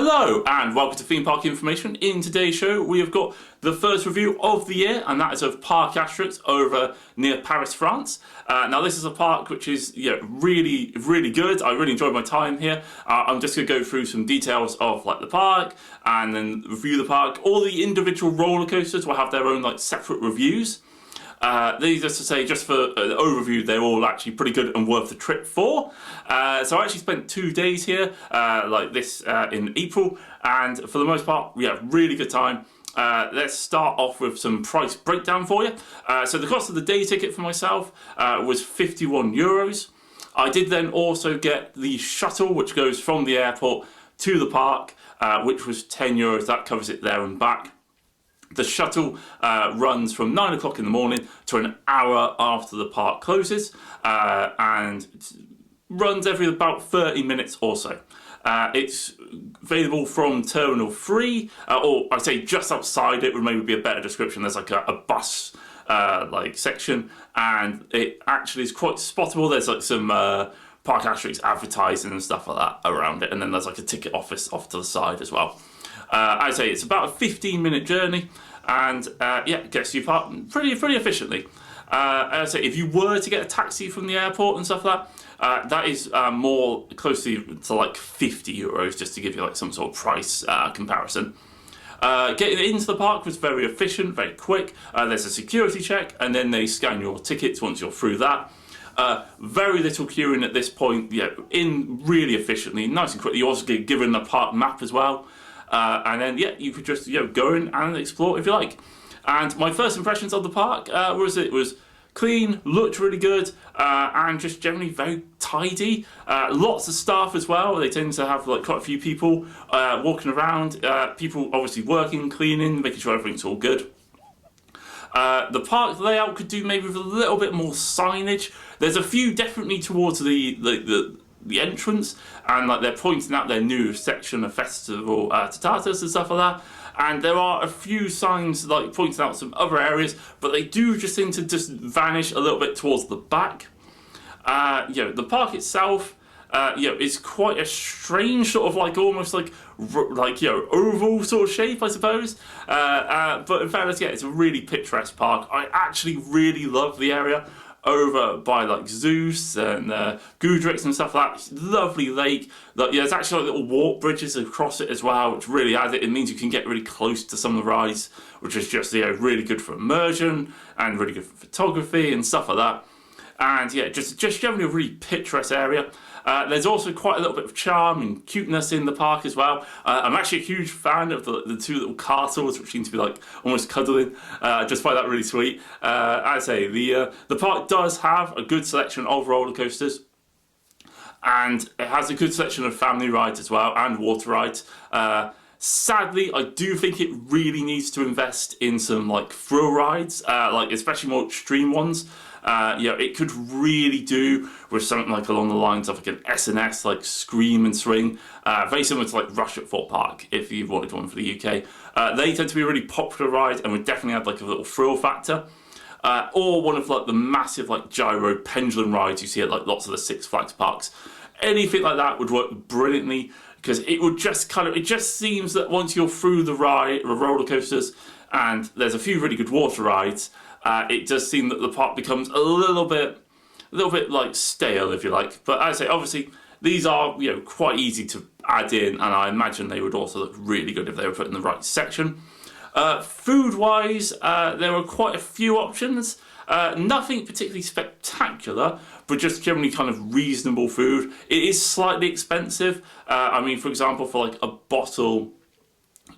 Hello and welcome to Theme Park Information. In today's show we have got the first review of the year, and that is of Parc Astérix over near Paris, France. Now this is a park which is really good. I really enjoyed my time here. I'm just going to go through some details of the park and then review the park. All the individual roller coasters will have their own separate reviews. These, just to say, just for an overview, they're all actually pretty good and worth the trip for. So I actually spent 2 days here, in April, and for the most part, we had a really good time. Let's start off with some price breakdown for you. So the cost of the day ticket for myself was €51. I did then also get the shuttle, which goes from the airport to the park, which was €10. That covers it there and back. The shuttle runs from 9 o'clock in the morning to an hour after the park closes, and runs every about 30 minutes or so. It's available from Terminal 3, or I'd say just outside it would maybe be a better description. There's a bus section, and it actually is quite spottable. There's some Parc Astérix advertising and stuff like that around it, and then there's a ticket office off to the side as well. I'd say it's about a 15-minute journey, and it gets you parked pretty efficiently. I'd say if you were to get a taxi from the airport and stuff like that, that is more closely to €50, just to give you some sort of price comparison. Getting into the park was very efficient, very quick. There's a security check, and then they scan your tickets once you're through that. Very little queuing at this point. In really efficiently, nice and quick. You also get given a park map as well. And then you could just go in and explore if you like. And my first impressions of the park was it was clean, looked really good, and just generally very tidy. Lots of staff as well. They tend to have quite a few people walking around. People obviously working, cleaning, making sure everything's all good. The park layout could do maybe with a little bit more signage. There's a few definitely towards the entrance, and they're pointing out their new section of Festival Totatas and stuff like that. And there are a few signs pointing out some other areas, but they do just seem to just vanish a little bit towards the back. The park itself, is quite a strange sort of almost oval sort of shape, I suppose. But in fairness, it's a really picturesque park. I actually really love the area over by Zeus and Gudrix and stuff like that. Lovely lake. There's actually little walk bridges across it as well, which really adds it. It means you can get really close to some of the rides, which is just really good for immersion and really good for photography and stuff like that. And just generally a really picturesque area. There's also quite a little bit of charm and cuteness in the park as well. I'm actually a huge fan of the two little castles, which seem to be almost cuddling. I just find that really sweet. I'd say the park does have a good selection of roller coasters, and it has a good selection of family rides as well and water rides. Sadly, I do think it really needs to invest in some thrill rides, especially more extreme ones. It could really do with something along the lines of an S&S, Scream and Swing, very similar to Rush at Thorpe Park, if you wanted one for the UK. They tend to be a really popular ride and would definitely add a little thrill factor. Or one of the massive gyro pendulum rides you see at lots of the Six Flags parks. Anything like that would work brilliantly, because it would just it just seems that once you're through the roller coasters, and there's a few really good water rides, it does seem that the park becomes a little bit stale, if you like. But as I say, obviously these are quite easy to add in, and I imagine they would also look really good if they were put in the right section. Food-wise, there are quite a few options. Nothing particularly spectacular, but just generally kind of reasonable food. It is slightly expensive. For example, for a bottle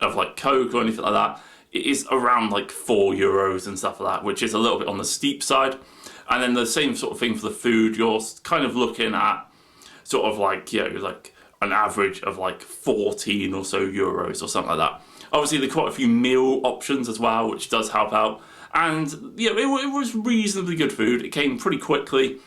of Coke or anything like that, it is around €4 and stuff like that, which is a little bit on the steep side. And then the same sort of thing for the food. You're kind of looking at sort of an average of 14 or so euros or something like that. Obviously, there are quite a few meal options as well, which does help out. And it was reasonably good food. It came pretty quickly,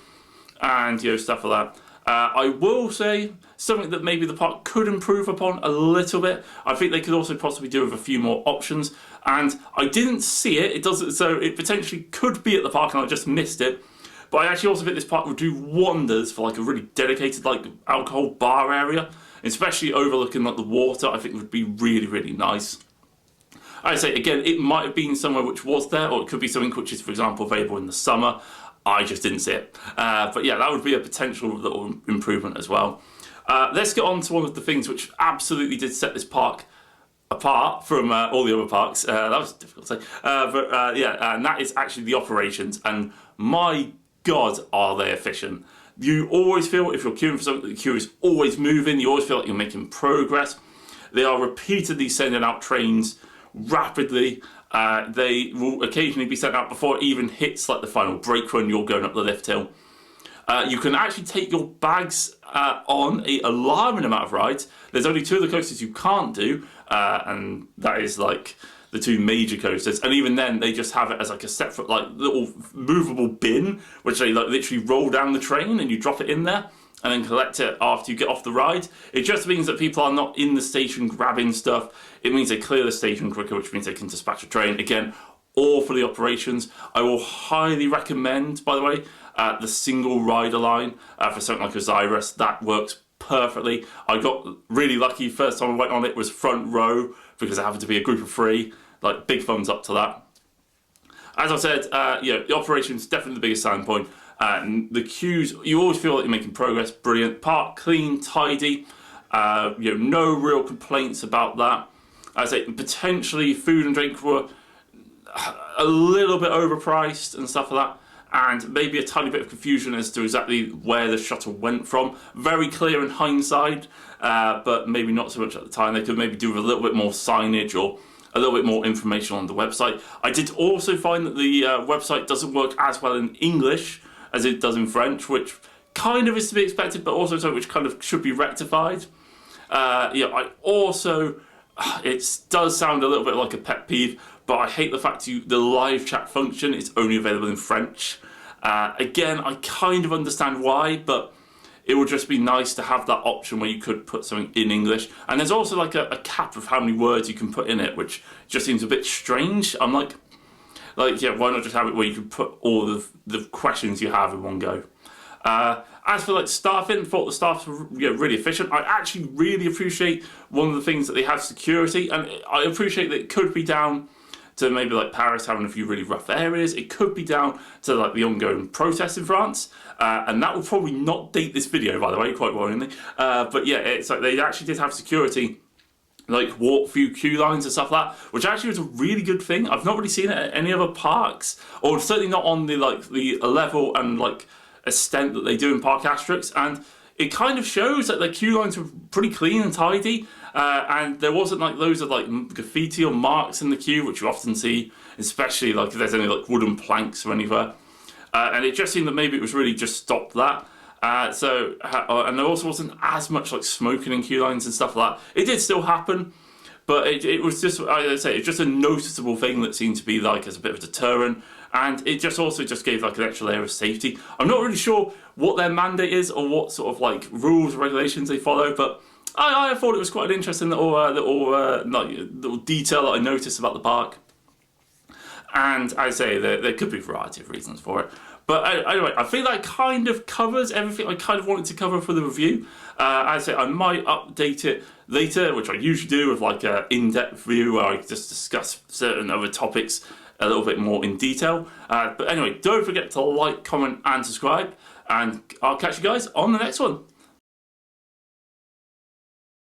and stuff like that. I will say something that maybe the park could improve upon a little bit. I think they could also possibly do with a few more options, and I didn't see it. It doesn't, so it potentially could be at the park, and I just missed it. But I actually also think this park would do wonders for a really dedicated alcohol bar area. especially overlooking like the water. I think would be really, really nice. I say again, it might have been somewhere which was there, or it could be something which is, for example, available in the summer. I just didn't see it. But yeah, that would be a potential little improvement as well. Let's get on to one of the things which absolutely did set this park apart from all the other parks. That was difficult to say. Yeah, and that is actually the operations. And my God, are they efficient. You always feel, if you're queuing for something, the queue is always moving. You always feel like you're making progress. They are repeatedly sending out trains rapidly. They will occasionally be sent out before it even hits like the final break run. You're going up the lift hill. You can actually take your bags on an alarming amount of rides. There's only 2 of the coasters you can't do, and that is like the 2 major coasters. And even then, they just have it as like a separate like little movable bin, which they like literally roll down the train and you drop it in there and then collect it after you get off the ride. It just means that people are not in the station grabbing stuff. It means they clear the station quicker, which means they can dispatch a train. Again, all for the operations. I will highly recommend, by the way, the single rider line for something like Osiris. That works perfectly. I got really lucky. First time I went on it was front row because it happened to be a group of 3. Like, big thumbs up to that. As I said, the operations definitely the biggest selling point. The queues, you always feel like you're making progress. Brilliant. Park clean, tidy. No real complaints about that. As I say, potentially food and drink were a little bit overpriced and stuff like that, and maybe a tiny bit of confusion as to exactly where the shuttle went from. Very clear in hindsight, but maybe not so much at the time. They could maybe do with a little bit more signage or a little bit more information on the website. I did also find that the website doesn't work as well in English as it does in French, which kind of is to be expected, but also something which kind of should be rectified. I also, it does sound a little bit like a pet peeve, but I hate the fact the live chat function is only available in French. Again, I kind of understand why, but it would just be nice to have that option where you could put something in English. And there's also like a cap of how many words you can put in it, which just seems a bit strange. I'm like, yeah, why not just have it where you can put all the questions you have in one go? As for like staffing, thought the staff were really efficient. I actually really appreciate one of the things that they have security, and I appreciate that it could be down to maybe like Paris having a few really rough areas. It could be down to like the ongoing protests in France, and that will probably not date this video, by the way, quite worryingly. But yeah, it's like they actually did have security, like walk through queue lines and stuff like that, which actually was a really good thing. I've not really seen it at any other parks, or certainly not on the level and like extent that they do in Parc Astérix, and it kind of shows that the queue lines were pretty clean and tidy, and there wasn't like loads of like graffiti or marks in the queue, which you often see, especially like if there's any like wooden planks or anywhere. And it just seemed that maybe it was really just stopped that. And there also wasn't as much like smoking in queue lines and stuff like that. It did still happen, but it was just, I say, it's just a noticeable thing that seemed to be like as a bit of a deterrent. And it just also just gave like an extra layer of safety. I'm not really sure what their mandate is or what sort of like rules or regulations they follow, but I thought it was quite an interesting little detail that I noticed about the park. And I say there could be a variety of reasons for it. But anyway, I think that kind of covers everything I kind of wanted to cover for the review. I say I might update it later, which I usually do with like an in-depth view where I just discuss certain other topics a little bit more in detail. But anyway, don't forget to like, comment and subscribe, and I'll catch you guys on the next one.